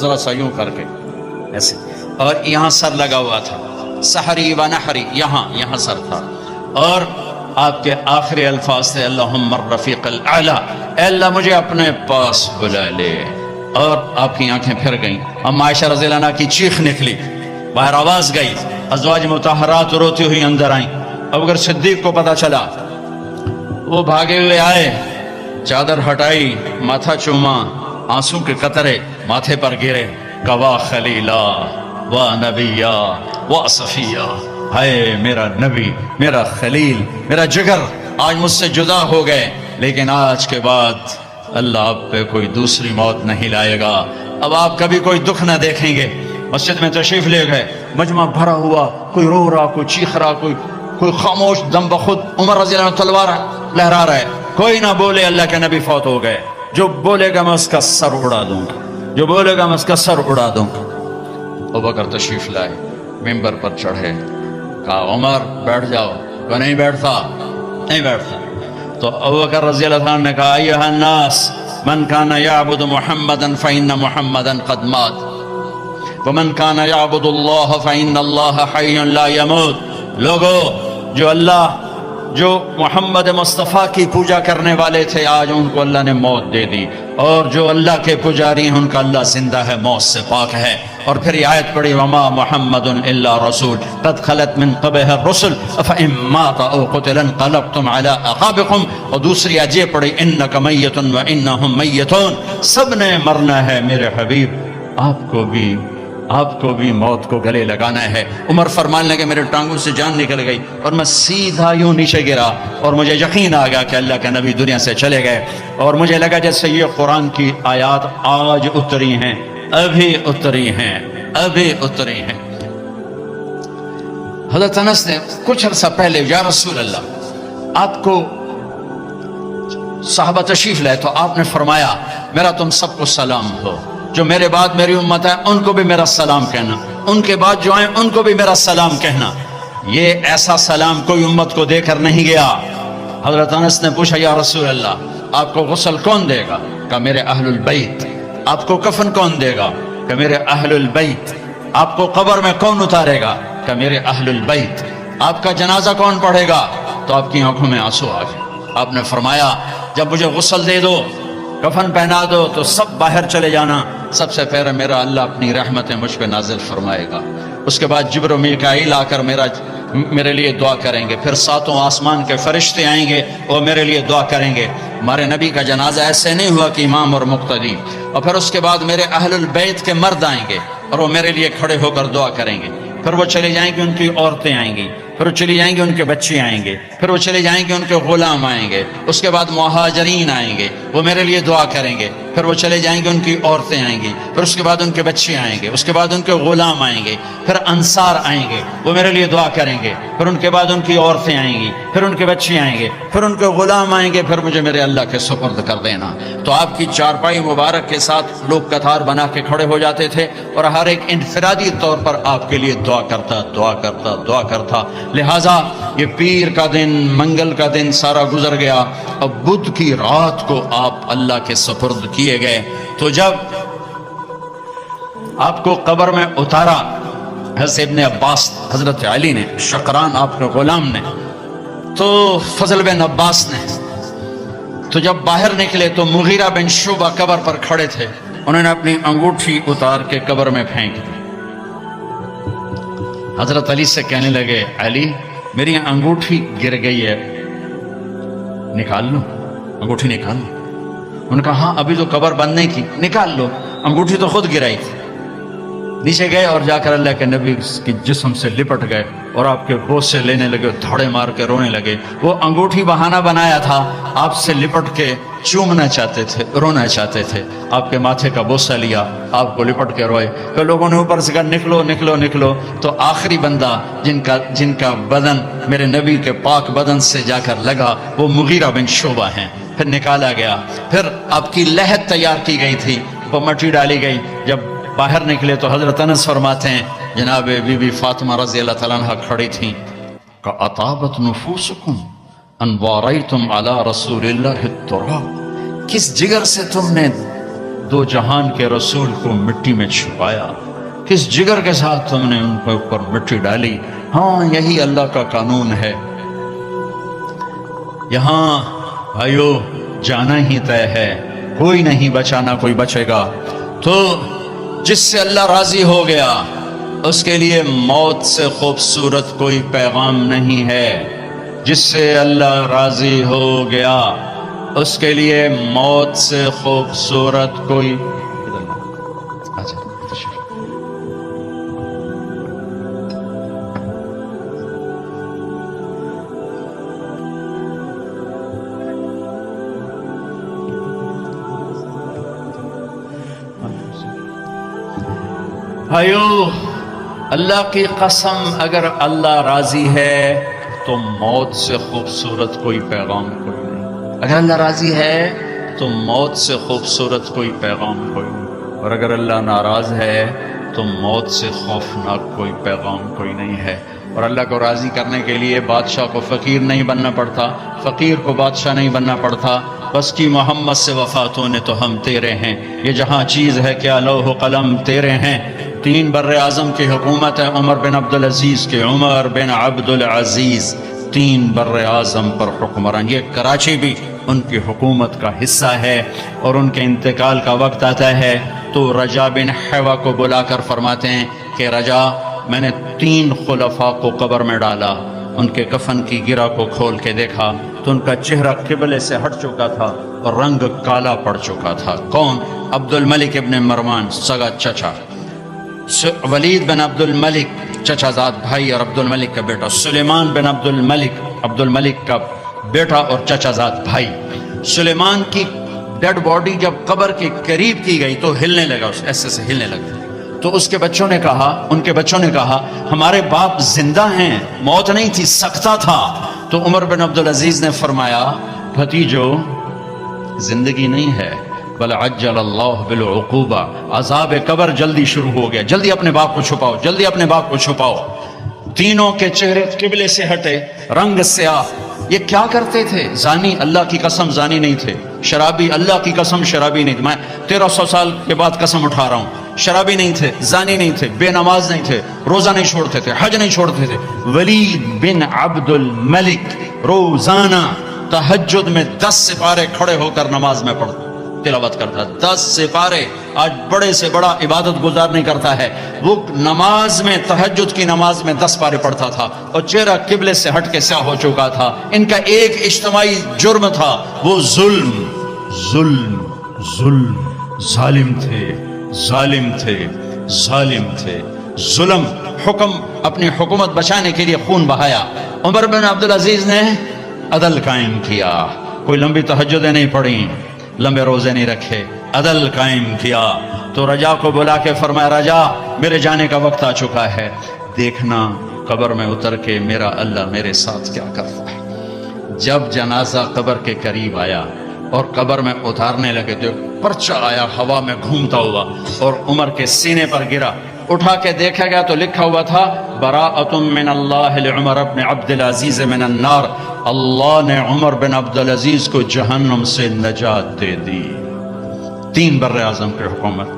ذرا سا یوں کر کے ایسے، اور یہاں سر لگا ہوا تھا، سحری و نحری، یہاں سر تھا، اور آپ کے آخری الفاظ تھے اللہم الرفیق الاعلی، اے اللہ مجھے اپنے پاس بلا لے۔ اور آپ کی آنکھیں پھر گئیں، ام عائشہ رضی اللہ عنہ کی چیخ نکلی، باہر آواز گئی، ازواج مطہرات روتی ہوئی اندر آئیں۔ ابوبکر صدیق کو پتا چلا، وہ بھاگے ہوئے آئے، چادر ہٹائی، ماتھا چوما، آنسو کے قطرے ماتھے پر گرے، کوا خلیلا و نبیا و صفیہ، ہائے میرا نبی، میرا خلیل، میرا جگر آج مجھ سے جدا ہو گئے، لیکن آج کے بعد اللہ آپ پہ کوئی دوسری موت نہیں لائے گا، اب آپ کبھی کوئی دکھ نہ دیکھیں گے۔ مسجد میں تشریف لے گئے، مجمع بھرا ہوا، کوئی رو رہا، کوئی چیخ رہا، کوئی خاموش، دم بخود عمر رضی اللہ عنہ تلوار لہرا رہا ہے، کوئی نہ بولے اللہ کے نبی فوت ہو گئے، جو بولے گا میں اس کا سر اڑا دوں گا، جو بولے گا میں اس کا سر اڑا دوں گا۔ ابوبکر تشریف لائے، ممبر پر چڑھے، کہا عمر بیٹھ جاؤ، وہ نہیں بیٹھتا، نہیں بیٹھتا۔ تو ابوبکر رضی اللہ عنہ نے کہا ایھا الناس من کان یعبد محمدا فإن محمدا قد مات ومن کان یعبد اللہ فإن اللہ حی لا یموت، لوگو جو محمد مصطفیٰ کی پوجا کرنے والے تھے آج ان کو اللہ نے موت دے دی، اور جو اللہ کے پجاری ہیں ان کا اللہ زندہ ہے، موت سے پاک ہے۔ اور پھر یہ آیت پڑھی وما محمد الا رسول قد خلت من قبلہ الرسل افإن مات او قتل انقلبتم علی اعقابکم، اور دوسری آیت یہ پڑھی انک میت وانہم میتون، سب نے مرنا ہے میرے حبیب، آپ کو بھی موت کو گلے لگانا ہے۔ عمر فرمان لگے میرے ٹانگوں سے جان نکل گئی اور میں سیدھا یوں نیچے گرا، اور مجھے یقین آ گیا کہ اللہ کے نبی دنیا سے چلے گئے، اور مجھے لگا جیسے یہ قرآن کی آیات آج اتری ہیں، ابھی اتری ہیں۔ حضرت انس نے کچھ عرصہ پہلے یا رسول اللہ، آپ کو صحابہ تشریف لائے تو آپ نے فرمایا میرا تم سب کو سلام ہو، جو میرے بعد میری امت ہے ان کو بھی میرا سلام کہنا، ان کے بعد جو آئیں ان کو بھی میرا سلام کہنا۔ یہ ایسا سلام کوئی امت کو دے کر نہیں گیا۔ حضرت انس نے پوچھا یا رسول اللہ آپ کو غسل کون دے گا؟ کہ میرے اہل البیت۔ آپ کو کفن کون دے گا؟ کہ میرے اہل البیت۔ آپ کو قبر میں کون اتارے گا؟ کہ میرے اہل البیت۔ آپ کا جنازہ کون پڑھے گا؟ تو آپ کی آنکھوں میں آنسو آ گئے۔ آپ نے فرمایا جب مجھے غسل دے دو، کفن پہنا دو تو سب باہر چلے جانا، سب سے پہلے میرا اللہ اپنی رحمتیں مجھ پہ نازل فرمائے گا، اس کے بعد جبر و میکائیل آ کر میرے لیے دعا کریں گے، پھر ساتوں آسمان کے فرشتے آئیں گے وہ میرے لیے دعا کریں گے۔ ہمارے نبی کا جنازہ ایسے نہیں ہوا کہ امام اور مقتدی، اور پھر اس کے بعد میرے اہل البیت کے مرد آئیں گے اور وہ میرے لیے کھڑے ہو کر دعا کریں گے، پھر وہ چلے جائیں گے ان کی عورتیں آئیں گی، پھر وہ چلی جائیں گے ان کے بچے آئیں گے، پھر وہ چلے جائیں گے ان کے غلام آئیں گے، اس کے بعد مہاجرین آئیں گے وہ میرے لیے دعا کریں گے، پھر وہ چلے جائیں گے ان کی عورتیں آئیں گی، پھر اس کے بعد ان کے بچے آئیں گے، اس کے بعد ان کے غلام آئیں گے، پھر انصار آئیں گے وہ میرے لیے دعا کریں گے، پھر ان کے بعد ان کی عورتیں آئیں گی، پھر ان کے بچے آئیں گے، پھر ان کے غلام آئیں گے، پھر مجھے میرے اللہ کے سپرد کر دینا۔ تو آپ کی چارپائی مبارک کے ساتھ لوگ قطار بنا کے کھڑے ہو جاتے تھے اور ہر ایک انفرادی طور پر آپ کے لیے دعا کرتا۔ لہٰذا یہ پیر کا دن، منگل کا دن سارا گزر گیا، اب بدھ کی رات کو آپ اللہ کے سپرد کیے گئے۔ تو جب آپ کو قبر میں اتارا حضرت ابن عباس، حضرت علی نے، شقران آپ کے غلام نے، تو فضل بن عباس نے، تو جب باہر نکلے تو مغیرہ بن شعبہ قبر پر کھڑے تھے، انہوں نے اپنی انگوٹھی اتار کے قبر میں پھینک دی۔ حضرت علی سے کہنے لگے علی میری انگوٹھی گر گئی ہے، نکال لو، انگوٹھی نکال لو۔ انہوں نے کہا ہاں ابھی تو قبر بند نہیں کی، نکال لو، انگوٹھی تو خود گرائی تھی۔ نیچے گئے اور جا کر اللہ کے نبی کی جسم سے لپٹ گئے اور آپ کے بوسے لینے لگے، دھڑے مار کے رونے لگے۔ وہ انگوٹھی بہانہ بنایا تھا، آپ سے لپٹ کے چومنا چاہتے تھے، رونا چاہتے تھے، آپ کے ماتھے کا بوسہ لیا، آپ کو لپٹ کے روئے۔ تو لوگوں نے اوپر سے کہا نکلو نکلو نکلو، تو آخری بندہ جن کا بدن میرے نبی کے پاک بدن سے جا کر لگا وہ مغیرہ بن شعبہ ہیں۔ پھر نکالا گیا، پھر آپ کی لحد تیار کی گئی تھی، وہ مٹی ڈالی گئی۔ جب باہر نکلے تو حضرت انس فرماتے ہیں جناب بی بی فاطمہ رضی اللہ تعالیٰ عنہ کھڑی تھیں، کہ اطابت نفوسکم ان واریتم علی رسول اللہ التراب، کس جگر سے تم نے دو جہان کے رسول کو مٹی میں چھپایا؟ کس جگر کے ساتھ تم نے ان کے اوپر مٹی ڈالی؟ ہاں یہی اللہ کا قانون ہے، یہاں بھائیو جانا ہی طے ہے، کوئی نہیں بچانا، کوئی بچے گا۔ تو جس سے اللہ راضی ہو گیا اس کے لیے موت سے خوبصورت کوئی پیغام نہیں ہے۔ جس سے اللہ راضی ہو گیا اس کے لیے موت سے خوبصورت کوئی بھائیو، اللہ کی قسم اگر اللہ راضی ہے تو موت سے خوبصورت کوئی پیغام کوئی نہیں۔ اگر اللہ راضی ہے تو موت سے خوبصورت کوئی پیغام کوئی نہیں، اور اگر اللہ ناراض ہے تو موت سے خوفناک کوئی پیغام کوئی نہیں ہے۔ اور اللہ کو راضی کرنے کے لیے بادشاہ کو فقیر نہیں بننا پڑتا، فقیر کو بادشاہ نہیں بننا پڑتا، بس کی محمد سے وفاتوں نے تو ہم تیرے ہیں، یہ جہاں چیز ہے کیا لوح و قلم تیرے ہیں۔ 3 بر اعظم کی حکومت ہے عمر بن عبدالعزیز کے، عمر بن عبدالعزیز 3 بر اعظم پر حکمران، یہ کراچی بھی ان کی حکومت کا حصہ ہے۔ اور ان کے انتقال کا وقت آتا ہے تو رجا بن حیوہ کو بلا کر فرماتے ہیں کہ رجا، میں نے 3 خلفاء کو قبر میں ڈالا، ان کے کفن کی گرہ کو کھول کے دیکھا تو ان کا چہرہ قبلے سے ہٹ چکا تھا اور رنگ کالا پڑ چکا تھا۔ کون؟ عبد الملک ابن مروان سگا چچا، ولید بن عبد الملک چچا زاد بھائی اور عبد الملک کا بیٹا، سلیمان بن عبد الملک کا بیٹا اور چچا زاد بھائی۔ سلیمان کی ڈیڈ باڈی جب قبر کے قریب کی گئی تو ہلنے لگا، ایسے سے ہلنے لگا، تو اس کے بچوں نے کہا، ان کے بچوں نے کہا ہمارے باپ زندہ ہیں، موت نہیں تھی، سکتہ تھا۔ تو عمر بن عبدالعزیز نے فرمایا بھتیجو، زندگی نہیں ہے بل عجل اللہ بالعقوبہ، عذاب قبر جلدی شروع ہو گیا، جلدی اپنے باپ کو چھپاؤ، جلدی اپنے باپ کو چھپاؤ۔ تینوں کے چہرے قبلے سے ہٹے، رنگ سیاہ۔ یہ کیا کرتے تھے؟ زانی، اللہ کی قسم زانی نہیں تھے، شرابی، اللہ کی قسم شرابی نہیں تھے، میں 1300 سال کے بعد قسم اٹھا رہا ہوں، شرابی نہیں تھے، زانی نہیں تھے، بے نماز نہیں تھے، روزہ نہیں چھوڑتے تھے، حج نہیں چھوڑتے تھے۔ ولید بن عبد الملک روزانہ تہجد میں 10 سپارے کھڑے ہو کر نماز میں پڑھتا، تلاوت کرتا، 10 سپارے۔ آج بڑے سے بڑا عبادت گزار نہیں کرتا ہے، وہ نماز میں، تہجد کی نماز میں 10 پارے پڑھتا تھا اور چہرہ قبلے سے ہٹ کے سیاہ ہو چکا تھا۔ ان کا ایک اجتماعی جرم تھا، وہ ظلم ظالم تھے، ظالم تھے، ظالم تھے، ظلم، حکم، اپنی حکومت بچانے کے لیے خون بہایا۔ عمر بن عبدالعزیز نے عدل قائم کیا، کوئی لمبی تہجدیں نہیں پڑھی، لمبے روزے نہیں رکھے، عدل قائم کیا۔ تو رجا کو بلا کے فرمایا رجا، میرے جانے کا وقت آ چکا ہے، دیکھنا قبر میں اتر کے میرا اللہ میرے ساتھ کیا کرتا ہے۔ جب جنازہ قبر کے قریب آیا اور قبر میں اتارنے لگے تو پرچہ آیا ہوا میں گھومتا ہوا اور عمر کے سینے پر گرا، اٹھا کے دیکھا گیا تو لکھا ہوا تھا براءۃ من اللہ لعمر بن عبدالعزیز من النار، اللہ نے عمر بن عبدالعزیز کو جہنم سے نجات دے دی۔ 3 بر اعظم کی حکومت،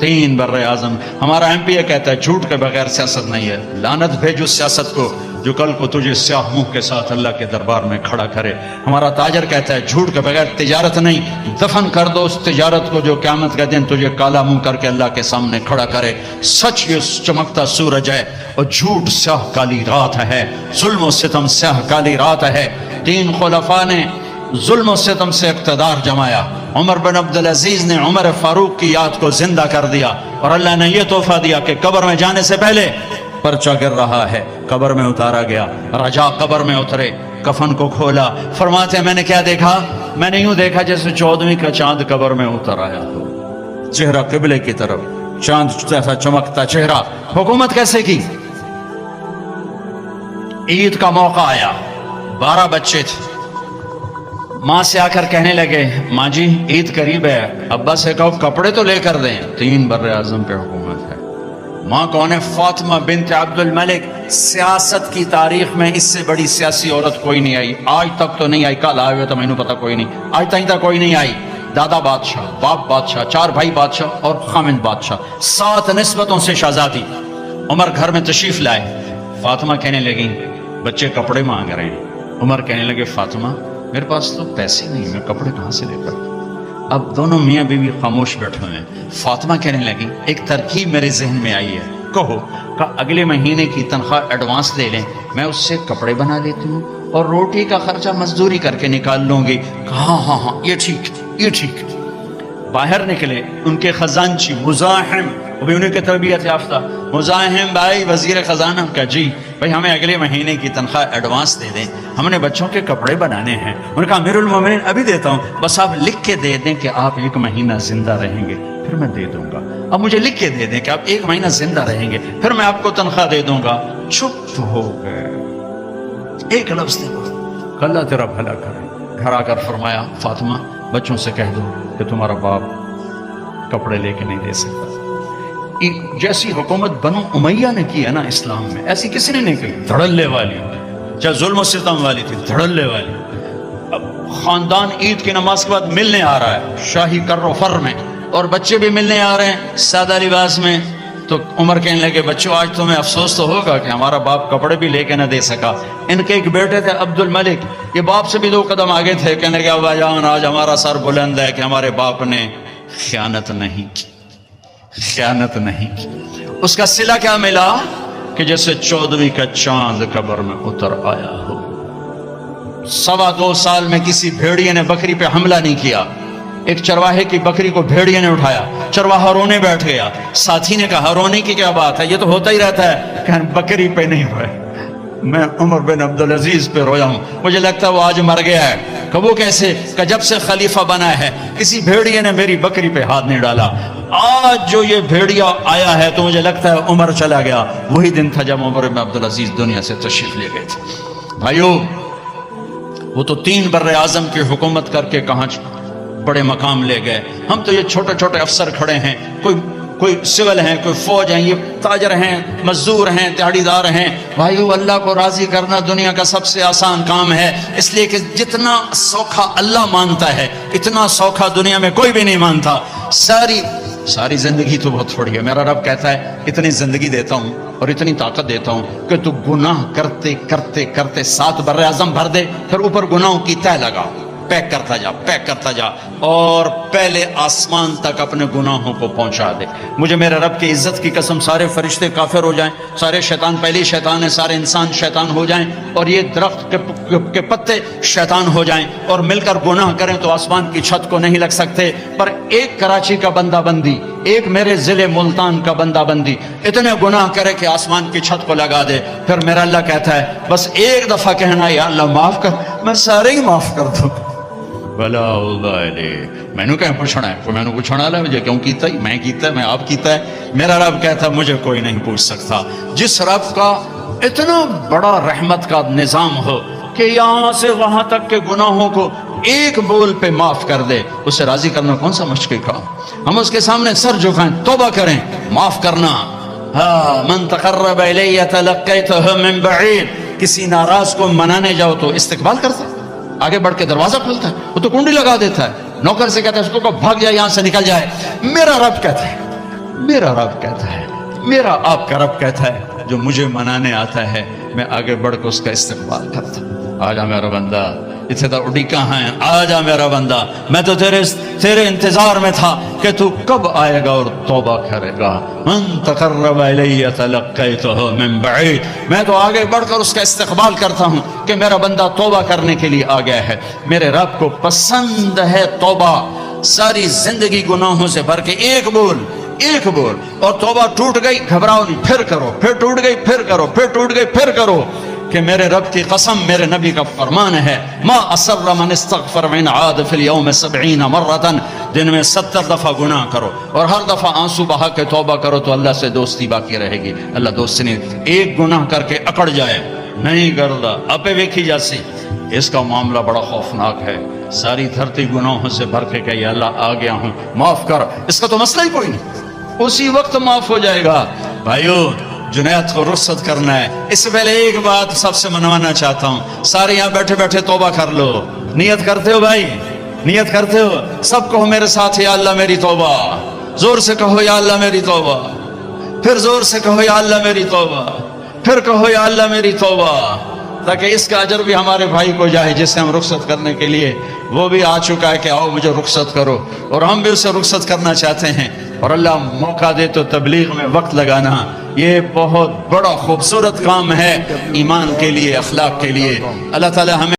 3 بر اعظم۔ ہمارا ایم پی اے کہتا ہے جھوٹ کے بغیر سیاست نہیں ہے، لعنت بھیجو سیاست کو جو کل کو تجھے سیاہ منہ کے ساتھ اللہ کے دربار میں کھڑا کرے۔ ہمارا تاجر کہتا ہے جھوٹ کے بغیر تجارت نہیں، دفن کر دو اس تجارت کو جو قیامت کے دن تجھے کالا منہ کر کے اللہ کے سامنے کھڑا کرے۔ سچ یہ چمکتا سورج ہے اور جھوٹ سیاہ کالی رات ہے، ظلم و ستم سیاہ کالی رات ہے۔ 3 خلفاء نے ظلم و ستم سے اقتدار جمایا۔ عمر بن عبدالعزیز نے عمر فاروق کی یاد کو زندہ کر دیا اور اللہ نے یہ تحفہ دیا کہ قبر میں جانے سے پہلے پرچہ گر رہا ہے، قبر میں اتارا گیا۔ رجا قبر میں اترے، کفن کو کھولا، فرماتے ہیں میں نے کیا دیکھا؟ میں نے یوں دیکھا جیسے 14ویں کا چاند قبر میں اتر آیا ہو، چہرہ قبلے کی طرف، چاند جیسا چمکتا چہرہ۔ حکومت کیسے کی؟ عید کا موقع آیا، 12 بچے تھے، ماں سے آ کر کہنے لگے ماں جی عید قریب ہے، ابا سے کہو کپڑے تو لے کر دیں۔ 3 بر اعظم پہ حکومت ہے۔ ماں کون ہے؟ فاطمہ بنت عبد الملک۔ سیاست کی تاریخ میں اس سے بڑی سیاسی عورت کوئی نہیں آئی، آج تک تو نہیں آئی، کل آئے ہوئے تو مینوں پتا کوئی نہیں، آج تک کوئی نہیں آئی۔ دادا بادشاہ، باپ بادشاہ، 4 بھائی بادشاہ اور خامند بادشاہ، 7 نسبتوں سے شہزادی۔ عمر گھر میں تشریف لائے، فاطمہ کہنے لگی بچے کپڑے مانگ رہے ہیں۔ عمر کہنے لگے فاطمہ میرے پاس تو پیسے نہیں، میں کپڑے کہاں سے لے کر؟ اب دونوں میاں بیوی خاموش بیٹھے ہوئے ہیں۔ فاطمہ کہنے لگی ایک ترکیب میرے ذہن میں آئی ہے، کہو کہ اگلے مہینے کی تنخواہ ایڈوانس لے لیں، میں اس سے کپڑے بنا لیتی ہوں اور روٹی کا خرچہ مزدوری کر کے نکال لوں گی۔ ہاں ہاں ہاں یہ ٹھیک، یہ ٹھیک۔ باہر نکلے ان کے خزانچی مزاحم، وہ بھی انہیں کی تربیت یافتہ مزاحم بھائی وزیر خزانہ کا، جی بھائی ہمیں اگلے مہینے کی تنخواہ ایڈوانس دے دیں، ہم نے بچوں کے کپڑے بنانے ہیں۔ انہوں نے کہا امیر المومنین ابھی دیتا ہوں، بس آپ لکھ کے دے دیں کہ آپ 1 مہینہ زندہ رہیں گے پھر میں دے دوں گا۔ اب مجھے لکھ کے دے دیں کہ آپ 1 مہینہ زندہ رہیں گے پھر میں آپ کو تنخواہ دے دوں گا۔ چپ ہو گئے، ایک لفظ دے دو، اللہ تیرا بھلا کرے۔ گھر آ کر فرمایا فاطمہ بچوں سے کہہ دو کہ تمہارا باپ کپڑے لے کے نہیں دے سکتا۔ جیسی حکومت بنو امیہ نے کی ہے نا اسلام میں، ایسی کسی نے نہیں کی، دھڑلے والی، چاہے ظلم و ستم والی تھی، دھڑلے والی۔ اب خاندان عید کی نماز کے بعد ملنے آ رہا ہے شاہی کر و فر میں، اور بچے بھی ملنے آ رہے ہیں سادہ لباس میں۔ تو عمر کہنے لگے بچوں آج تمہیں افسوس تو ہوگا کہ ہمارا باپ کپڑے بھی لے کے نہ دے سکا۔ ان کے ایک بیٹے تھے عبد الملک، یہ باپ سے بھی 2 قدم آگے تھے، کہنے لگے ابا جان آج ہمارا سر بلند ہے کہ ہمارے باپ نے خیانت نہیں کی، خیانت نہیں کی۔ اس کا صلہ کیا ملا کہ جیسے 14ویں کا چاند قبر میں اتر آیا ہو۔ 2.25 سال میں کسی بھیڑیے نے بکری پہ حملہ نہیں کیا۔ ایک چرواہے کی بکری کو بھیڑیے نے اٹھایا، چرواہا رونے بیٹھ گیا، ساتھی نے کہا رونے کی کیا بات ہے، یہ تو ہوتا ہی رہتا ہے، کہ بکری پہ نہیں روئے، میں عمر بن عبدالعزیز پہ رویا ہوں، مجھے لگتا ہے وہ آج مر گیا ہے۔ کہ وہ کیسے؟ کہ جب سے خلیفہ بنا ہے کسی بھیڑیے نے میری بکری پہ ہاتھ نہیں ڈالا، آج جو یہ بھیڑیا آیا ہے تو مجھے لگتا ہے عمر چلا گیا۔ وہی دن تھا جب عمر بن عبدالعزیز دنیا سے تشریف لے گئے تھے۔ بھائیو وہ تو 3 بر اعظم کی حکومت کر کے کہاں بڑے مقام لے گئے، ہم تو یہ چھوٹے چھوٹے افسر کھڑے ہیں، کوئی سول ہیں، کوئی فوج ہیں، یہ تاجر ہیں، مزدور ہیں، دیہڑی دار ہیں۔ بھائیو اللہ کو راضی کرنا دنیا کا سب سے آسان کام ہے، اس لیے کہ جتنا سوکھا اللہ مانتا ہے اتنا سوکھا دنیا میں کوئی بھی نہیں مانتا۔ ساری زندگی تو بہت تھوڑی ہے، میرا رب کہتا ہے اتنی زندگی دیتا ہوں اور اتنی طاقت دیتا ہوں کہ تو گناہ کرتے کرتے کرتے 7 بر اعظم بھر دے، پھر اوپر گناہوں کی تہ لگا، پیک کرتا جا اور پہلے آسمان تک اپنے گناہوں کو پہنچا دے۔ مجھے میرے رب کی عزت کی قسم سارے فرشتے کافر ہو جائیں، سارے شیطان پہلی شیطان ہیں، سارے انسان شیطان ہو جائیں اور یہ درخت کے پتے شیطان ہو جائیں اور مل کر گناہ کریں تو آسمان کی چھت کو نہیں لگ سکتے، پر ایک کراچی کا بندہ بندی، ایک میرے ضلع ملتان کا بندہ بندی اتنے گناہ کرے کہ آسمان کی چھت کو لگا دے، پھر میرا اللہ کہتا ہے بس ایک دفعہ کہنا یا اللہ معاف کر، میں سارے ہی معاف کر دوں۔ بلا میں نے کہیں پوچھنا ہے، کوئی میں نے پوچھنا ہے مجھے کیوں کیتا ہے، میں کیتا ہے، میں آپ کیتا ہے۔ میرا رب کہتا ہے مجھے کوئی نہیں پوچھ سکتا۔ جس رب کا اتنا بڑا رحمت کا نظام ہو کہ یہاں سے وہاں تک کے گناہوں کو ایک بول پہ معاف کر دے، اسے راضی کرنا کون سا مشکل کام؟ ہم اس کے سامنے سر جھکائیں، توبہ کریں، معاف کرنا۔ من تقرب الی تلقیتہ من بعید، کسی ناراض کو منانے جاؤ تو استقبال کرتا ہے، آگے بڑھ کے دروازہ کھولتا ہے، وہ تو کنڈی لگا دیتا ہے، نوکر سے کہتا ہے اس کو بھاگ جائے یہاں سے نکل جائے۔ میرا رب کہتا ہے، میرا رب کہتا ہے، میرا آپ کا رب کہتا ہے جو مجھے منانے آتا ہے میں آگے بڑھ کے اس کا استقبال کرتا ہوں۔ آجا میرا بندہ، اتنے تو اڈی کہاں ہے، آجا میرا بندہ، میں تو تیرے انتظار میں تھا کہ تو کب آئے گا اور توبہ کرے گا۔ من تقرب الی تلقیتہ من بعید، میں تو آگے بڑھ کر اس کا استقبال کرتا ہوں کہ میرا بندہ توبہ کرنے کے لیے آ گیا ہے۔ میرے رب کو پسند ہے توبہ، ساری زندگی گناہوں سے بھر کے ایک بول اور توبہ ٹوٹ گئی گھبراؤ نہیں، پھر کرو، پھر ٹوٹ گئی پھر کرو، پھر ٹوٹ گئی پھر کرو، کہ میرے رب کی قسم، میرے نبی کا فرمان ہے ما اسر من استغفر من عاد فی اليوم 70 مرۃ، دن میں 70 دفعہ گناہ کرو اور ہر دفعہ آنسو بہا کے توبہ کرو تو اللہ سے دوستی باقی رہے گی۔ اللہ دوستی نہیں، ایک گناہ کر کے اکڑ جائے نہیں کردا اپے ویکھی جاسی، اس کا معاملہ بڑا خوفناک ہے۔ ساری دھرتی گناہوں سے بھر کے کہ یا اللہ آ گیا ہوں معاف کر، اس کا تو مسئلہ ہی کوئی نہیں، اسی وقت معاف ہو جائے گا۔ بھائیو جنید کو رخصت کرنا ہے، اس سے پہلے ایک بات سب سے منوانا چاہتا ہوں، سارے یہاں بیٹھے بیٹھے توبہ کر لو، نیت کرتے ہو بھائی، نیت کرتے ہو؟ سب کہو میرے ساتھ، یا اللہ میری توبہ. زور سے کہو یا اللہ میری توبہ. پھر زور سے کہو یا اللہ میری توبہ. پھر کہو یا اللہ میری توبہ، تاکہ اس کا اجر بھی ہمارے بھائی کو جائے جسے ہم رخصت کرنے کے لیے وہ بھی آ چکا ہے کہ آؤ مجھے رخصت کرو، اور ہم بھی اسے رخصت کرنا چاہتے ہیں. اور اللہ موقع دے تو تبلیغ میں وقت لگانا یہ بہت بڑا خوبصورت کام ہے ایمان کے لیے، اخلاق کے لیے. اللہ تعالی ہمیں